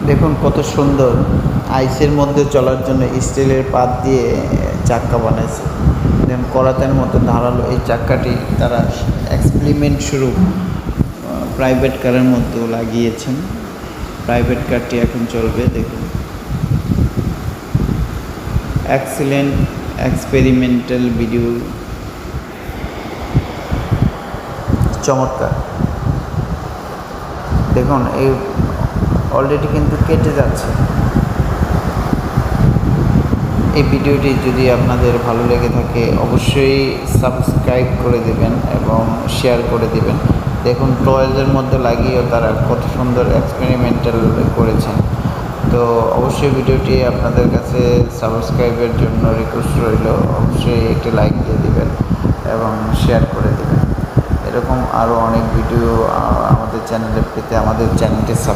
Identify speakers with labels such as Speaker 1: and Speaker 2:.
Speaker 1: দেখুন কত সুন্দর আইসের মধ্যে চলার জন্য স্টিলের পাত দিয়ে চাক্কা বানাইছে। দেখুন করাতের মতো ধারালো এই চাক্কাটি তারা এক্সপেরিমেন্ট স্বরূপ প্রাইভেট কারের মধ্যেও লাগিয়েছেন। প্রাইভেট কারটি এখন চলবে। দেখুন এক্সিলেন্ট এক্সপেরিমেন্টাল ভিডিও, চমৎকার। দেখুন এই অলরেডি কিন্তু কেটে যাচ্ছে। এই ভিডিওটি যদি আপনাদের ভালো লেগে থাকে অবশ্যই সাবস্ক্রাইব করে দেবেন এবং শেয়ার করে দেবেন। দেখুন টয়েলের মধ্যে লাগিয়েও তারা কত সুন্দর এক্সপেরিমেন্টাল করেছেন। তো অবশ্যই ভিডিওটি আপনাদের কাছে সাবস্ক্রাইবের জন্য রিকোয়েস্ট রইল, অবশ্যই একটি লাইক দিয়ে দিবেন এবং শেয়ার করে দেবেন। এরকম আরও অনেক ভিডিও আমাদের চ্যানেলে পেতে আমাদের চ্যানেলটি